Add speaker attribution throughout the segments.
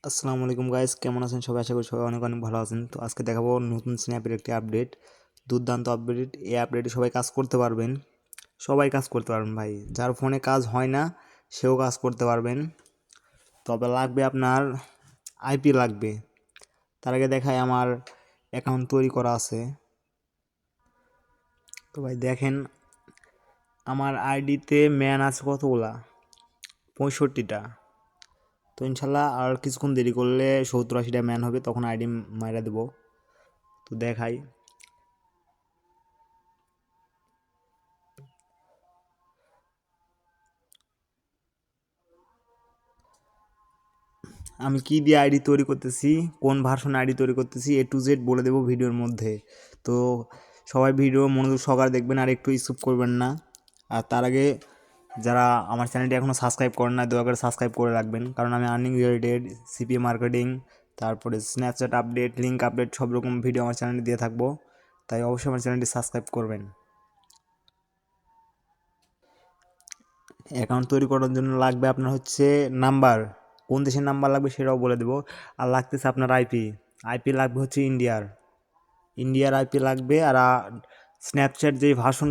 Speaker 1: আসসালামু আলাইকুম গাইস, কেমন আছেন সবাই? আশা করি সবাই অনেক অনেক ভালো আছেন। তো আজকে দেখাবো নতুন স্ন্যাপের একটি আপডেট, দুর্দান্ত আপডেট। এই আপডেটে সবাই কাজ করতে পারবেন, সবাই কাজ করতে পারবেন ভাই। যার ফোনে কাজ হয় না সেও কাজ করতে পারবেন। তবে লাগবে আপনার আইপি লাগবে। তার আগে দেখায় আমার অ্যাকাউন্ট তৈরি করা আছে। তো ভাই দেখেন, আমার আইডিতে ম্যান আছে কতগুলা, 65টা। তো ইনশাল্লাহ আর কিছুক্ষণ দেরি করলে 70-80টা ম্যান হবে, তখন আইডি মাইরা দেবো। তো দেখাই, আমি কি দিয়ে আইডি তৈরি করতেছি, কোন ভার্সন আইডি তৈরি করতেছি, A to Z বলে দেবো ভিডিওর মধ্যে। তো সবাই ভিডিও মনোযোগ সহকারে দেখবেন আর একটু স্কিপ করবেন না। আর তার আগে যারা আমার চ্যানেলটি এখনও সাবস্ক্রাইব করেন না, দয়া করে সাবস্ক্রাইব করে রাখবেন, কারণ আমি আর্নিং রিলেটেড, সিপিএ মার্কেটিং, তারপরে স্ন্যাপচ্যাট আপডেট, লিঙ্ক আপডেট সব রকম ভিডিও আমার চ্যানেলে দিয়ে থাকবো। তাই অবশ্যই আমার চ্যানেলটি সাবস্ক্রাইব করবেন। অ্যাকাউন্ট তৈরি করার জন্য লাগবে আপনার হচ্ছে নাম্বার, কোন দেশের নাম্বার লাগবে সেটাও বলে দেবো। আর লাগতেছে আপনার আইপি, আইপি লাগবে হচ্ছে ইন্ডিয়ার আইপি লাগবে। আর স্ন্যাপচ্যাট যেই ভার্সন,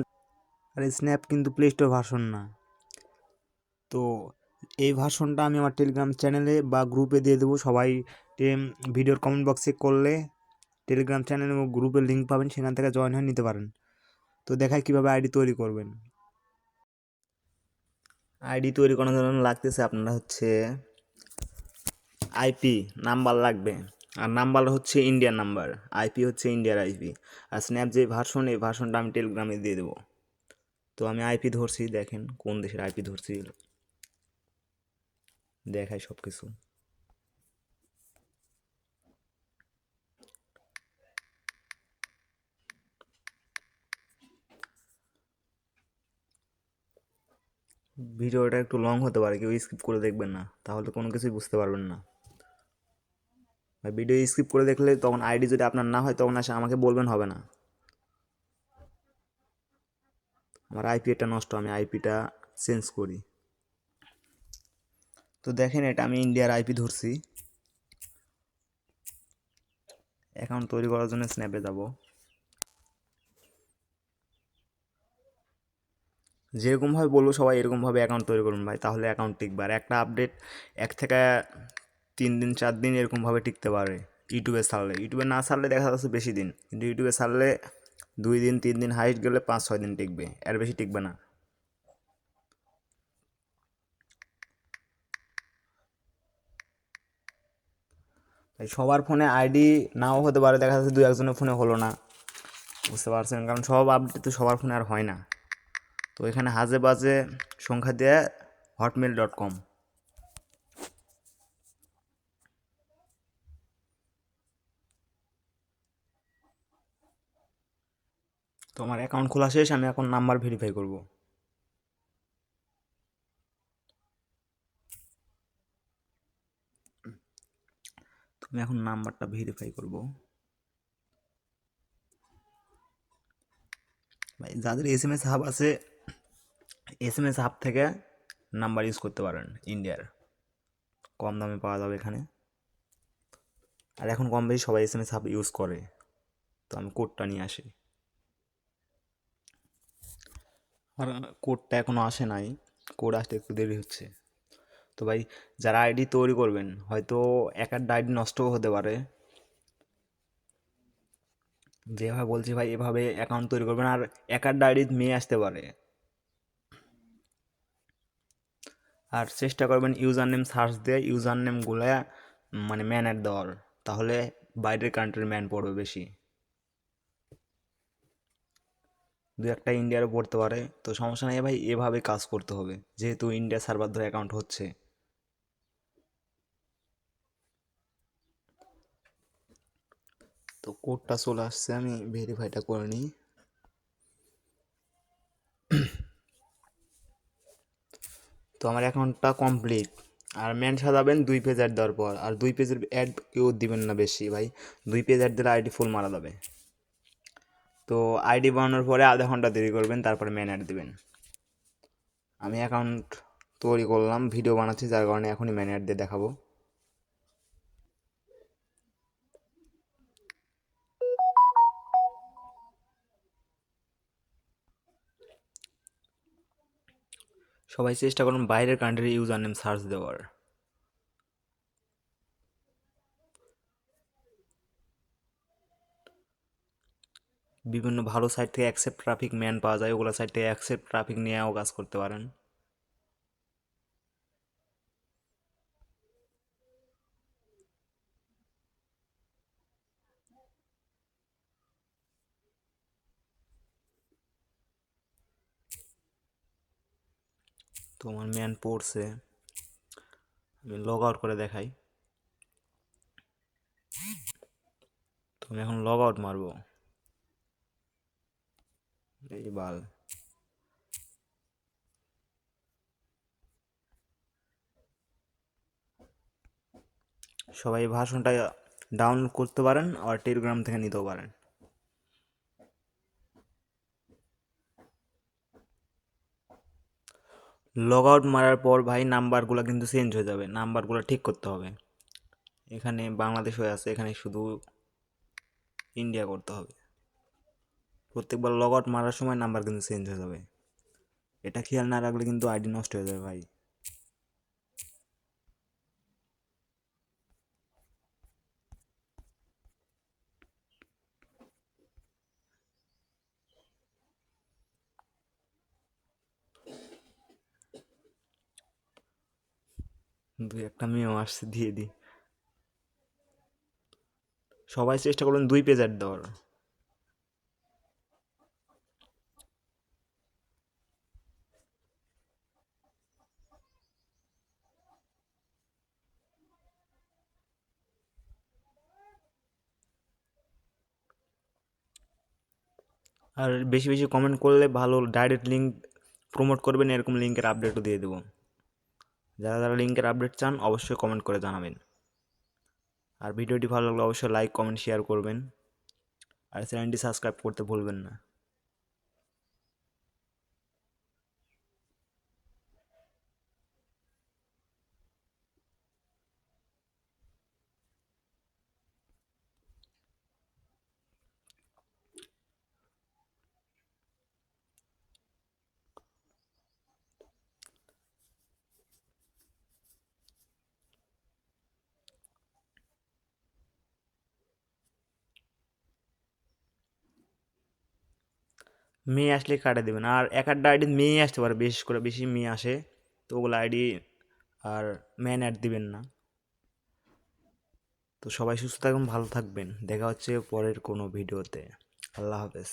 Speaker 1: আর স্ন্যাপ কিন্তু প্লে স্টোর ভার্সন না। তো এই ভার্সনটা আমি আমার টেলিগ্রাম চ্যানেলে বা গ্রুপে দিয়ে দেবো। সবাই ভিডিওর কমেন্ট বক্সে করলে টেলিগ্রাম চ্যানেল এবং গ্রুপের লিঙ্ক পাবেন, সেখান থেকে জয়েন হয়ে নিতে পারেন। তো দেখাই কীভাবে আইডি তৈরি করবেন। আইডি তৈরি করার জন্য লাগতেছে আপনার হচ্ছে আইপি নাম্বার লাগবে, আর নাম্বার হচ্ছে ইন্ডিয়ান নাম্বার, আইপি হচ্ছে ইন্ডিয়ার আইপি। আর স্ন্যাপ যে ভার্সন, এই ভার্সনটা আমি টেলিগ্রামে দিয়ে দেবো। তো আমি আইপি ধরছি, দেখেন কোন দেশের আইপি ধরছি, দেখাই সব কিছু। ভিডিওটা একটু লং হতে পারে, কেউ স্কিপ করে দেখবেন না, তাহলে কোনো কিছুই বুঝতে পারবেন না। ভিডিও স্কিপ করে দেখলে তখন আইডি যদি আপনার না হয় তখন আসে আমাকে বলবেন, হবে না। আমার আইপি এটা নষ্ট, আমি আইপিটা চেঞ্জ করি। তো দেখেন, এটা আমি ইন্ডিয়ার আইপি ধরছি। অ্যাকাউন্ট তৈরি করার জন্য স্ন্যাপে যাব। যেরকমভাবে বলবো সবাই এরকমভাবে অ্যাকাউন্ট তৈরি করুন ভাই, তাহলে অ্যাকাউন্ট টিকবে। আর একটা আপডেট 1 থেকে 3 দিন 4 দিন এরকমভাবে টিকতে পারে। ইউটিউবে ছাড়লে, ইউটিউবে না ছাড়লে দেখা যাচ্ছে বেশি দিন, কিন্তু ইউটিউবে ছাড়লে 2 দিন 3 দিন, হাইস্ট গেলে 5-6 দিন টিকবে, এর বেশি টিকবে না। তাই সবার ফোনে আইডি নাও হতে পারে, দেখা যাচ্ছে 2-1 জনের ফোনে হলো না, বুঝতে পারছেন, কারণ সব আপডেট তো সবার ফোনে আর হয় না। তো এখানে হাজে বাজে সংখ্যা দিয়ে hotmail.com। তো আমার অ্যাকাউন্ট খোলা শেষ, আমি এখন নাম্বার ভেরিফাই করব। তো আমি এখন নাম্বারটা ভেরিফাই করব। ভাই যাদের SMS হাব আছে, SMS হাব থেকে নাম্বার ইউজ করতে পারেন ইন্ডিয়ার, কম দামে পাওয়া যাবে এখানে। আর এখন কম বেশি সবাই SMS হাব ইউজ করে। তো আমি কোডটা নিয়ে আসি, আর কোডটা এখনও আসে নাই, কোড আসতে একটু দেরি হচ্ছে। তো ভাই যারা আইডি তৈরি করবেন, হয়তো এক একটা আইডি নষ্টও হতে পারে। যেভাবে বলছি ভাই, এভাবে অ্যাকাউন্ট তৈরি করবেন। আর এক একটা আইডি মেয়ে আসতে পারে। আর চেষ্টা করবেন ইউজার নেম সার্চ দিয়ে ইউজার নেমগুলো মানে ম্যানের দেওয়ার, তাহলে বাইরের কান্ট্রির ম্যান পড়বে বেশি। 2-1টা ইন্ডিয়ারও পড়তে পারে, তো সমস্যা নেই ভাই, এভাবে কাজ করতে হবে, যেহেতু ইন্ডিয়া সার্ভার ধরে অ্যাকাউন্ট হচ্ছে। তো কোডটা চলে আসছে, আমি ভেরিফাইটা করে নিই। তো আমার অ্যাকাউন্টটা কমপ্লিট। আর ম্যান সাজাবেন 2 পেজ অ্যাড দেওয়ার পর, আর 2 পেজের অ্যাড কেউ দিবেন না বেশি ভাই, 2 পেজ অ্যাড দিলে আইডি ফুল মারা যাবে। তো আইডি বানানোর পরে আধা ঘন্টা দেরি করবেন, তারপরে ম্যান অ্যাড দিবেন। আমি অ্যাকাউন্ট তৈরি করলাম, ভিডিও বানাচ্ছি, যার কারণে এখনই ম্যান অ্যাড দিয়ে দেখাবো। সবাই চেষ্টা করুন বাইরের কান্ট্রির ইউজার নেম সার্চ দেওয়ার। বিভিন্ন ভালো সাইট থেকে অ্যাকসেপ্ট ট্রাফিক ম্যান পাওয়া যায়, ওগুলো সাইট থেকে অ্যাকসেপ্ট ট্রাফিক নিয়েও কাজ করতে পারেন। তোমার ম্যান পড়ছে, আমি লগ আউট করে দেখাই। তো আমি এখন লগ আউট মারবো, এই বাল। সবাই ভাষণটা ডাউনলোড করতে পারেন আর টেলিগ্রাম থেকে নিতেও পারেন। লগ আউট মারার পর ভাই নাম্বারগুলো কিন্তু চেঞ্জ হয়ে যাবে, নাম্বারগুলো ঠিক করতে হবে। এখানে বাংলাদেশ হয়ে আছে, এখানে শুধু ইন্ডিয়া করতে হবে। প্রত্যেকবার লগ আউট মারার সময় নাম্বার কিন্তু চেঞ্জ হয়ে যাবে, এটা খেয়াল না রাখলে কিন্তু আইডি নষ্ট হয়ে যাবে ভাই। দুই একটা মেয়েও আসছে, দিয়ে দিই। সবাই চেষ্টা করুন 2 পেজ অ্যাড দেওয়ার। আর বেশি বেশি কমেন্ট করলে ভালো, ডাইরেক্ট লিঙ্ক প্রমোট করবেন, এরকম লিঙ্কের আপডেটও দিয়ে দেবো। যারা যারা লিঙ্কের আপডেট চান অবশ্যই কমেন্ট করে জানাবেন। আর ভিডিওটি ভালো লাগলে অবশ্যই লাইক কমেন্ট শেয়ার করবেন, আর চ্যানেলটি সাবস্ক্রাইব করতে ভুলবেন না। মেয়ে আসলে কাটা দেবেন, আর এক একটা আইডি মেয়ে আসতে পারে, বিশেষ করে বেশি মেয়ে আসে, তো ওগুলো আইডি আর ম্যান অ্যাড দিবেন না। তো সবাই সুস্থ থাকুন, ভালো থাকবেন, দেখা হচ্ছে পরের কোনো ভিডিওতে। আল্লাহ হাফেজ।